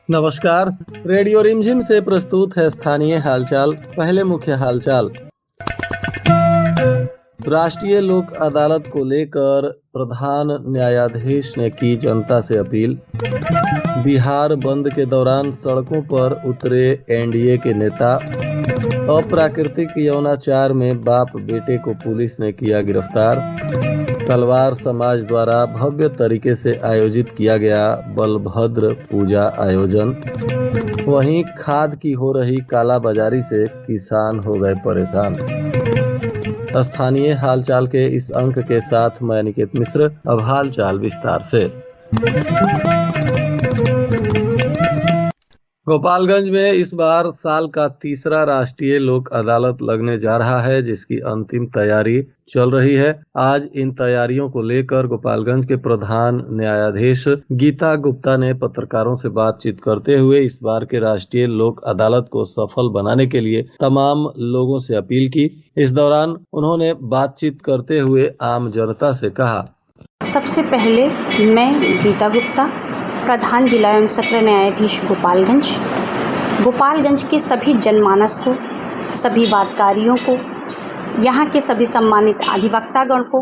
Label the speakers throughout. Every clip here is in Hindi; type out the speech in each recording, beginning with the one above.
Speaker 1: नमस्कार। रेडियो रिमझिम से प्रस्तुत है स्थानीय हालचाल। पहले मुख्य हालचाल। राष्ट्रीय लोक अदालत को लेकर प्रधान न्यायाधीश ने की जनता से अपील। बिहार बंद के दौरान सड़कों पर उतरे एनडीए के नेता। अप्राकृतिक यौनाचार में बाप बेटे को पुलिस ने किया गिरफ्तार। तलवार समाज द्वारा भव्य तरीके से आयोजित किया गया बलभद्र पूजा आयोजन। वहीं खाद की हो रही कालाबाजारी से किसान हो गए परेशान। स्थानीय हालचाल के इस अंक के साथ मैं निकेत मिश्र। अब हालचाल विस्तार से। गोपालगंज में इस बार साल का तीसरा राष्ट्रीय लोक अदालत लगने जा रहा है, जिसकी अंतिम तैयारी चल रही है। आज इन तैयारियों को लेकर गोपालगंज के प्रधान न्यायाधीश गीता गुप्ता ने पत्रकारों से बातचीत करते हुए इस बार के राष्ट्रीय लोक अदालत को सफल बनाने के लिए तमाम लोगों से अपील की। इस दौरान उन्होंने बातचीत करते हुए आम जनता से कहा,
Speaker 2: सबसे पहले मैं गीता गुप्ता, प्रधान जिला एवं सत्र न्यायाधीश गोपालगंज के सभी जनमानस को, सभी वादकारियों को, यहाँ के सभी सम्मानित अधिवक्तागण को,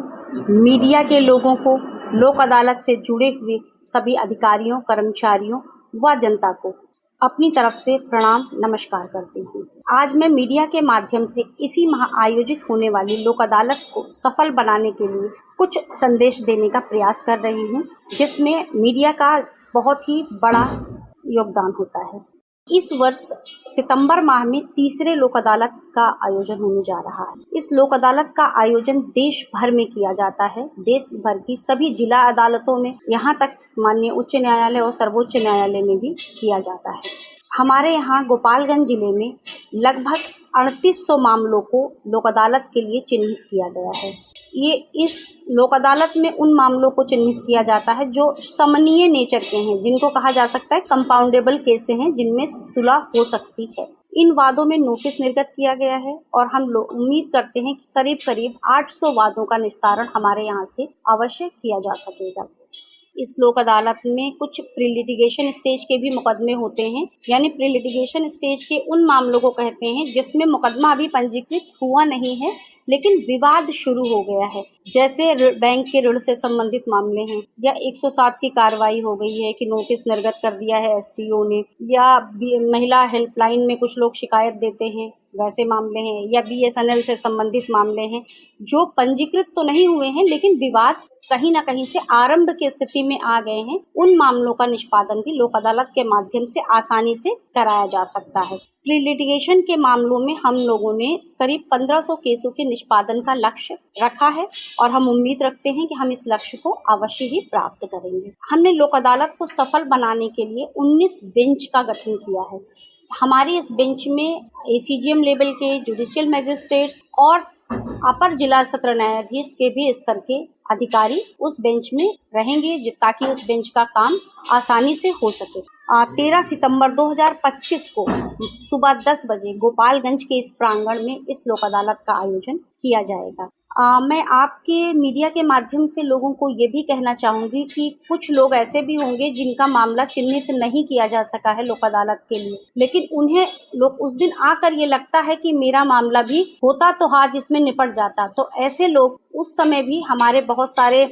Speaker 2: मीडिया के लोगों को, लोक अदालत से जुड़े हुए सभी अधिकारियों, कर्मचारियों व जनता को अपनी तरफ से प्रणाम नमस्कार करती हूँ। आज मैं मीडिया के माध्यम से इसी माह आयोजित होने वाली लोक अदालत को सफल बनाने के लिए कुछ संदेश देने का प्रयास कर रही हूँ, जिसमें मीडिया का बहुत ही बड़ा योगदान होता है। इस वर्ष सितंबर माह में तीसरे लोक अदालत का आयोजन होने जा रहा है। इस लोक अदालत का आयोजन देश भर में किया जाता है। देश भर की सभी जिला अदालतों में, यहाँ तक माननीय उच्च न्यायालय और सर्वोच्च न्यायालय में भी किया जाता है। हमारे यहाँ गोपालगंज जिले में लगभग 3800 मामलों को लोक अदालत के लिए चिन्हित किया गया है। ये इस लोक अदालत में उन मामलों को चिन्हित किया जाता है जो समनीय नेचर के हैं, जिनको कहा जा सकता है कंपाउंडेबल केसें हैं, जिनमें सुलह हो सकती है। इन वादों में नोटिस निर्गत किया गया है और हम लोग उम्मीद करते हैं कि करीब करीब 800 वादों का निस्तारण हमारे यहाँ से अवश्य किया जा सकेगा। इस लोक अदालत में कुछ प्री लिटिगेशन स्टेज के भी मुकदमे होते हैं, यानी प्री लिटिगेशन स्टेज के उन मामलों को कहते हैं जिसमें मुकदमा अभी पंजीकृत हुआ नहीं है लेकिन विवाद शुरू हो गया है। जैसे बैंक के ऋण से संबंधित मामले हैं, या 107 की कार्रवाई हो गई है कि नोटिस निर्गत कर दिया है एसडीओ ने, या महिला हेल्पलाइन में कुछ लोग शिकायत देते हैं, वैसे मामले हैं, या बीएसएनएल से संबंधित मामले हैं जो पंजीकृत तो नहीं हुए हैं लेकिन विवाद कहीं ना कहीं से आरंभ की स्थिति में आ गए हैं। उन मामलों का निष्पादन भी लोक अदालत के माध्यम से आसानी से कराया जा सकता है। प्री लिटिगेशन के मामलों में हम लोगों ने करीब 1500 केसों के निष्पादन का लक्ष्य रखा है और हम उम्मीद रखते हैं कि हम इस लक्ष्य को अवश्य ही प्राप्त करेंगे। हमने लोक अदालत को सफल बनाने के लिए 19 बेंच का गठन किया है। हमारी इस बेंच में एसीजीएम लेवल के जुडिशियल मैजिस्ट्रेट्स और अपर जिला सत्र न्यायाधीश के भी स्तर के अधिकारी उस बेंच में रहेंगे, ताकि उस बेंच का काम आसानी से हो सके। 13 सितंबर 2025 को सुबह 10 बजे गोपालगंज के इस प्रांगण में इस लोक अदालत का आयोजन किया जाएगा। मैं आपके मीडिया के माध्यम से लोगों को ये भी कहना चाहूँगी कि कुछ लोग ऐसे भी होंगे जिनका मामला चिन्हित नहीं किया जा सका है लोक अदालत के लिए, लेकिन उन्हें लोग उस दिन आकर ये लगता है कि मेरा मामला भी होता तो हाँ जिसमें निपट जाता। तो ऐसे लोग उस समय भी हमारे बहुत सारे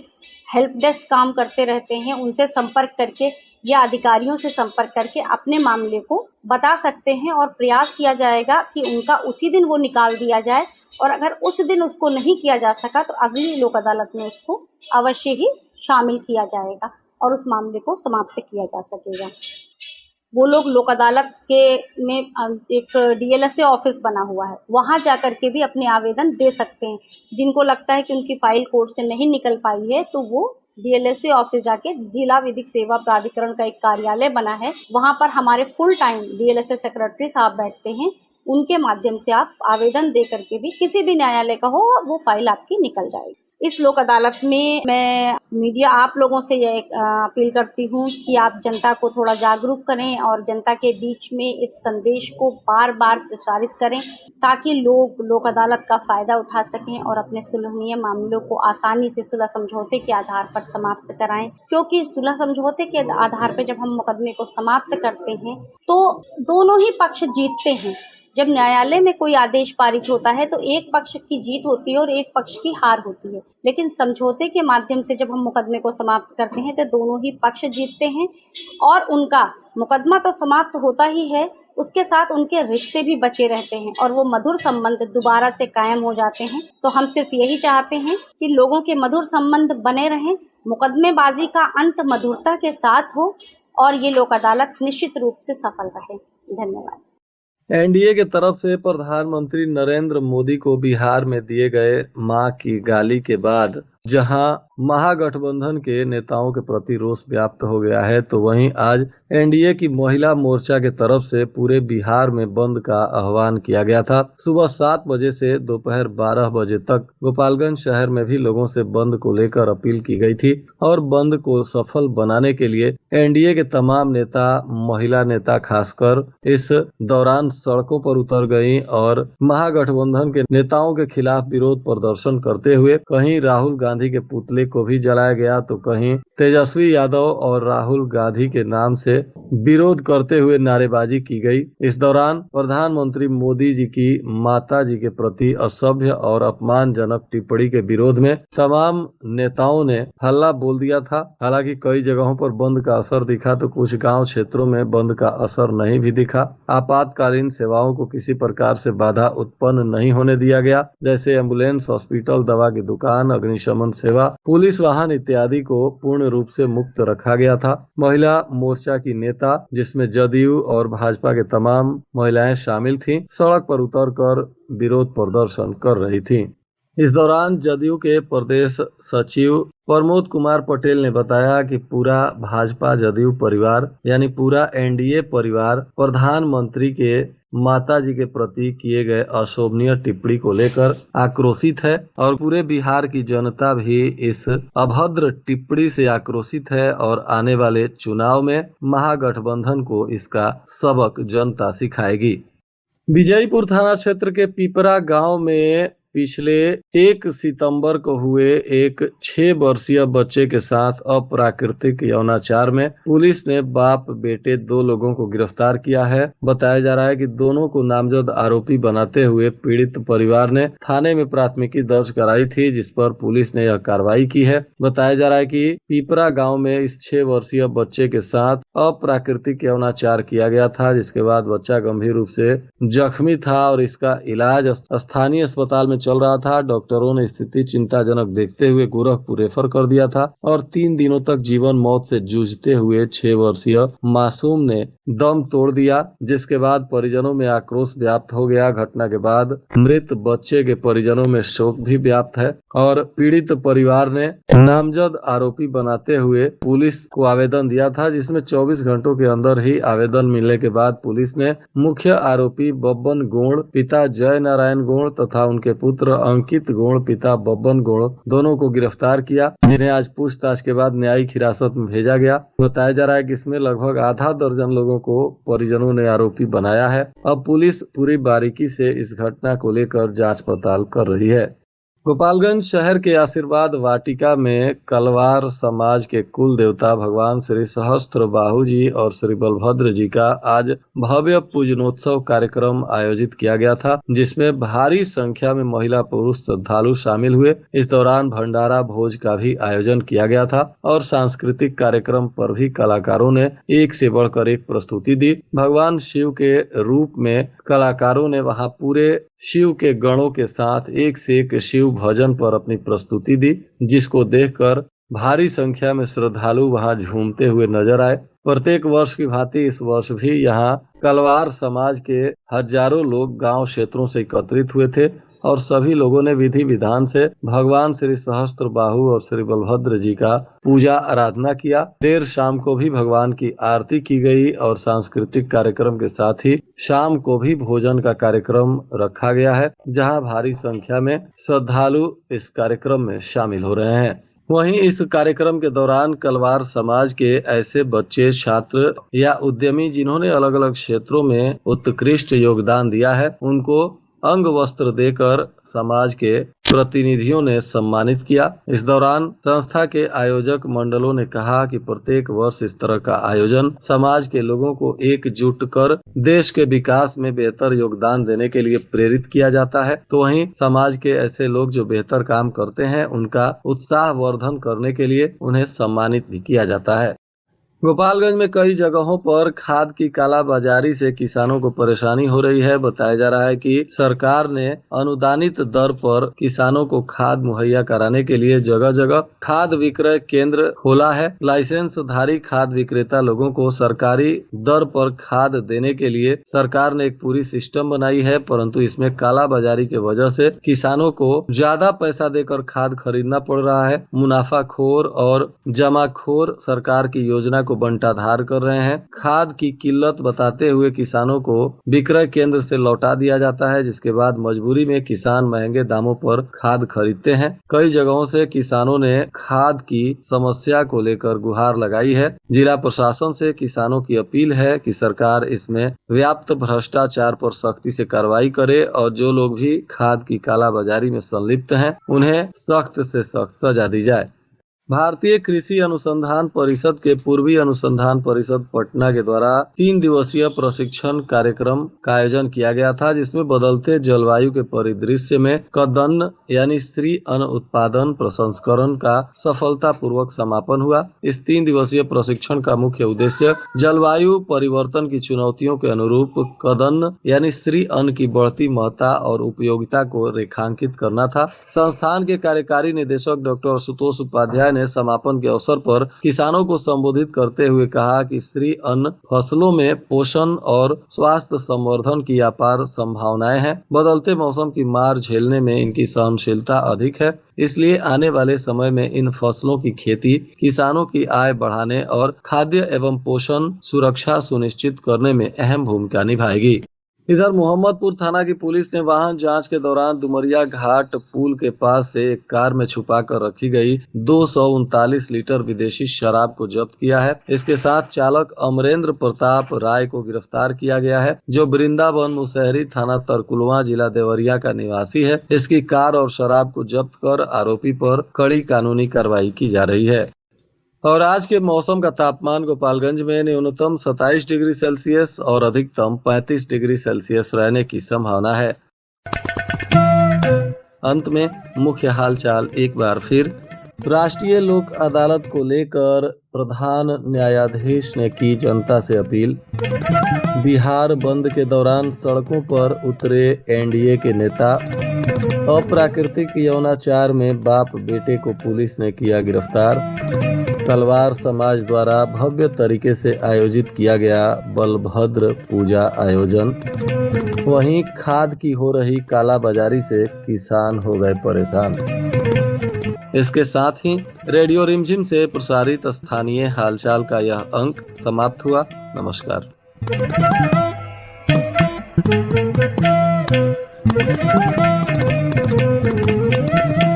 Speaker 2: हेल्प डेस्क काम करते रहते हैं, उनसे संपर्क करके या अधिकारियों से संपर्क करके अपने मामले को बता सकते हैं और प्रयास किया जाएगा कि उनका उसी दिन वो निकाल दिया जाए, और अगर उस दिन उसको नहीं किया जा सका तो अगली लोक अदालत में उसको अवश्य ही शामिल किया जाएगा और उस मामले को समाप्त किया जा सकेगा। वो लोग लोक अदालत के में एक डीएलएसए ऑफिस बना हुआ है, वहाँ जाकर के भी अपने आवेदन दे सकते हैं। जिनको लगता है कि उनकी फाइल कोर्ट से नहीं निकल पाई है तो वो डीएलएसए ऑफिस जाके, जिला विधिक सेवा प्राधिकरण का एक कार्यालय बना है, वहाँ पर हमारे फुल टाइम डीएलएसए सेक्रेटरी साहब बैठते हैं। उनके माध्यम से आप आवेदन दे करके भी किसी भी न्यायालय का हो वो फाइल आपकी निकल जाएगी। इस लोक अदालत में मैं मीडिया आप लोगों से यह अपील करती हूँ कि आप जनता को थोड़ा जागरूक करें और जनता के बीच में इस संदेश को बार बार प्रसारित करें ताकि लोग लोक अदालत का फ़ायदा उठा सकें और अपने सुलहनीय मामलों को आसानी से सुलह समझौते के आधार पर समाप्त कराएं। क्योंकि सुलह समझौते के आधार पर जब हम मुकदमे को समाप्त करते हैं तो दोनों ही पक्ष जीतते हैं। जब न्यायालय में कोई आदेश पारित होता है तो एक पक्ष की जीत होती है और एक पक्ष की हार होती है, लेकिन समझौते के माध्यम से जब हम मुकदमे को समाप्त करते हैं तो दोनों ही पक्ष जीतते हैं और उनका मुकदमा तो समाप्त होता ही है, उसके साथ उनके रिश्ते भी बचे रहते हैं और वो मधुर संबंध दोबारा से कायम हो जाते हैं। तो हम सिर्फ यही चाहते हैं कि लोगों के मधुर संबंध बने रहें, मुकदमेबाजी का अंत मधुरता के साथ हो और ये लोक अदालत निश्चित रूप से सफल रहे। धन्यवाद।
Speaker 1: एनडीए के तरफ से प्रधानमंत्री नरेंद्र मोदी को बिहार में दिए गए मां की गाली के बाद जहां महागठबंधन के नेताओं के प्रति रोष व्याप्त हो गया है, तो वहीं आज एनडीए की महिला मोर्चा के तरफ से पूरे बिहार में बंद का आह्वान किया गया था। सुबह 7 बजे से दोपहर 12 बजे तक गोपालगंज शहर में भी लोगों से बंद को लेकर अपील की गई थी और बंद को सफल बनाने के लिए एनडीए के तमाम नेता, महिला नेता खासकर इस दौरान सड़कों पर उतर गई और महागठबंधन के नेताओं के खिलाफ विरोध प्रदर्शन करते हुए कहीं राहुल गांधी के पुतले को भी जलाया गया तो कहीं तेजस्वी यादव और राहुल गांधी के नाम से विरोध करते हुए नारेबाजी की गई। इस दौरान प्रधानमंत्री मोदी जी की माता जी के प्रति असभ्य और अपमानजनक टिप्पणी के विरोध में तमाम नेताओं ने हल्ला बोल दिया था। हालांकि कई जगहों पर बंद का असर दिखा तो कुछ गांव क्षेत्रों में बंद का असर नहीं भी दिखा। आपातकालीन सेवाओं को किसी प्रकार से बाधा उत्पन्न नहीं होने दिया गया, जैसे एम्बुलेंस, हॉस्पिटल, दवा की दुकान, अग्निशमन सेवा, पुलिस वाहन इत्यादि को पूर्ण रूप से मुक्त रखा गया था। महिला मोर्चा की नेता, जिसमें जदयू और भाजपा के तमाम महिलाएं शामिल थीं, सड़क पर उतरकर विरोध प्रदर्शन कर रही थीं। इस दौरान जदयू के प्रदेश सचिव प्रमोद कुमार पटेल ने बताया कि पूरा भाजपा जदयू परिवार यानी पूरा एनडीए परिवार प्रधानमंत्री के माता जी के प्रति किए गए अशोभनीय टिप्पणी को लेकर आक्रोशित है और पूरे बिहार की जनता भी इस अभद्र टिप्पणी से आक्रोशित है और आने वाले चुनाव में महागठबंधन को इसका सबक जनता सिखाएगी। विजयपुर थाना क्षेत्र के पिपरा गांव में पिछले 1 सितंबर को हुए एक 6 वर्षीय बच्चे के साथ अप्राकृतिक यौनाचार में पुलिस ने बाप बेटे 2 लोगों को गिरफ्तार किया है। बताया जा रहा है कि दोनों को नामजद आरोपी बनाते हुए पीड़ित परिवार ने थाने में प्राथमिकी दर्ज कराई थी, जिस पर पुलिस ने यह कार्रवाई की है। बताया जा रहा है कि पिपरा गांव में इस 6 वर्षीय बच्चे के साथ अप्राकृतिक यौनाचार किया गया था, जिसके बाद बच्चा गंभीर रूप से जख्मी था और इसका इलाज स्थानीय अस्पताल में चल रहा था। डॉक्टरों ने स्थिति चिंताजनक देखते हुए गोरखपुर रेफर कर दिया था और 3 दिनों तक जीवन मौत से जूझते हुए 6 वर्षीय मासूम ने दम तोड़ दिया, जिसके बाद परिजनों में आक्रोश व्याप्त हो गया। घटना के बाद मृत बच्चे के परिजनों में शोक भी व्याप्त है और पीड़ित परिवार ने नामजद आरोपी बनाते हुए पुलिस को आवेदन दिया था, जिसमें 24 घंटों के अंदर ही आवेदन मिलने के बाद पुलिस ने मुख्य आरोपी बब्बन गोड़, पिता जय नारायण गोड़ तथा उनके पुत्र अंकित गोड़, पिता बब्बन गोड़, दोनों को गिरफ्तार किया, जिन्हें आज पूछताछ के बाद न्यायिक हिरासत में भेजा गया। बताया जा रहा है कि इसमें लगभग आधा दर्जन लोगों को परिजनों ने आरोपी बनाया है। अब पुलिस पूरी बारीकी से इस घटना को लेकर जांच पड़ताल कर रही है। गोपालगंज शहर के आशीर्वाद वाटिका में कलवार समाज के कुल देवता भगवान श्री सहस्त्रबाहु जी और श्री बलभद्र जी का आज भव्य पूजनोत्सव कार्यक्रम आयोजित किया गया था, जिसमें भारी संख्या में महिला पुरुष श्रद्धालु शामिल हुए। इस दौरान भंडारा भोज का भी आयोजन किया गया था और सांस्कृतिक कार्यक्रम पर भी कलाकारों ने एक से बढ़कर एक प्रस्तुति दी। भगवान शिव के रूप में कलाकारों ने वहां पूरे शिव के गणों के साथ एक से एक शिव भजन पर अपनी प्रस्तुति दी, जिसको देखकर भारी संख्या में श्रद्धालु वहां झूमते हुए नजर आए। प्रत्येक वर्ष की भांति इस वर्ष भी यहां कलवार समाज के हजारों लोग गांव क्षेत्रों से एकत्रित हुए थे और सभी लोगों ने विधि विधान से भगवान श्री सहस्त्र बाहु और श्री बलभद्र जी का पूजा आराधना किया। देर शाम को भी भगवान की आरती की गई और सांस्कृतिक कार्यक्रम के साथ ही शाम को भी भोजन का कार्यक्रम रखा गया है, जहां भारी संख्या में श्रद्धालु इस कार्यक्रम में शामिल हो रहे हैं। वहीं इस कार्यक्रम के दौरान कलवार समाज के ऐसे बच्चे, छात्र या उद्यमी जिन्होंने अलग अलग क्षेत्रों में उत्कृष्ट योगदान दिया है, उनको अंग वस्त्र देकर समाज के प्रतिनिधियों ने सम्मानित किया। इस दौरान संस्था के आयोजक मंडलों ने कहा कि प्रत्येक वर्ष इस तरह का आयोजन समाज के लोगों को एकजुट कर देश के विकास में बेहतर योगदान देने के लिए प्रेरित किया जाता है। तो वहीं समाज के ऐसे लोग जो बेहतर काम करते हैं, उनका उत्साह वर्धन करने के लिए उन्हें सम्मानित भी किया जाता है। गोपालगंज में कई जगहों पर खाद की कालाबाजारी से किसानों को परेशानी हो रही है। बताया जा रहा है कि सरकार ने अनुदानित दर पर किसानों को खाद मुहैया कराने के लिए जगह जगह खाद विक्रय केंद्र खोला है। लाइसेंसधारी खाद विक्रेता लोगों को सरकारी दर पर खाद देने के लिए सरकार ने एक पूरी सिस्टम बनाई है, परंतु इसमें कालाबाजारी की वजह से किसानों को ज्यादा पैसा देकर खाद खरीदना पड़ रहा है। मुनाफाखोर और जमाखोर सरकार की योजना को बंटाधार कर रहे हैं। खाद की किल्लत बताते हुए किसानों को विक्रय केंद्र से लौटा दिया जाता है, जिसके बाद मजबूरी में किसान महंगे दामों पर खाद खरीदते हैं। कई जगहों से किसानों ने खाद की समस्या को लेकर गुहार लगाई है। जिला प्रशासन से किसानों की अपील है कि सरकार इसमें व्याप्त भ्रष्टाचार पर सख्ती से कार्रवाई करे और जो लोग भी खाद की कालाबाजारी में संलिप्त हैं, उन्हें सख्त से सख्त सजा दी जाए। भारतीय कृषि अनुसंधान परिषद के पूर्वी अनुसंधान परिषद पटना के द्वारा 3 दिवसीय प्रशिक्षण कार्यक्रम का आयोजन किया गया था, जिसमें बदलते जलवायु के परिदृश्य में कदन्न यानी श्री अन्न उत्पादन प्रसंस्करण का सफलतापूर्वक समापन हुआ। इस 3 दिवसीय प्रशिक्षण का मुख्य उद्देश्य जलवायु परिवर्तन की चुनौतियों के अनुरूप कदन्न यानी श्री अन्न की बढ़ती महत्ता और उपयोगिता को रेखांकित करना था। संस्थान के कार्यकारी निदेशक डॉक्टर आशुतोष उपाध्याय ने समापन के अवसर पर किसानों को संबोधित करते हुए कहा कि श्री अन्न फसलों में पोषण और स्वास्थ्य संवर्धन की अपार संभावनाएं हैं। बदलते मौसम की मार झेलने में इनकी सहनशीलता अधिक है, इसलिए आने वाले समय में इन फसलों की खेती किसानों की आय बढ़ाने और खाद्य एवं पोषण सुरक्षा सुनिश्चित करने में अहम भूमिका निभाएगी। इधर मोहम्मदपुर थाना की पुलिस ने वाहन जांच के दौरान डुमरिया घाट पुल के पास से एक कार में छुपाकर रखी गई 239 लीटर विदेशी शराब को जब्त किया है। इसके साथ चालक अमरेंद्र प्रताप राय को गिरफ्तार किया गया है, जो वृंदावन मुसहरी थाना तरकुलवा जिला देवरिया का निवासी है। इसकी कार और शराब को जब्त कर आरोपी पर कड़ी कानूनी कार्रवाई की जा रही है। और आज के मौसम का तापमान गोपालगंज में न्यूनतम 27 डिग्री सेल्सियस और अधिकतम 35 डिग्री सेल्सियस रहने की संभावना है। अंत में मुख्य हालचाल एक बार फिर। राष्ट्रीय लोक अदालत को लेकर प्रधान न्यायाधीश ने की जनता से अपील। बिहार बंद के दौरान सड़कों पर उतरे एनडीए के नेता। अप्राकृतिक यौनाचार में बाप बेटे को पुलिस ने किया गिरफ्तार। कलवार समाज द्वारा भव्य तरीके से आयोजित किया गया बलभद्र पूजा आयोजन। वहीं खाद की हो रही कालाबाजारी से किसान हो गए परेशान। इसके साथ ही रेडियो रिमझिम से प्रसारित स्थानीय हालचाल का यह अंक समाप्त हुआ। नमस्कार।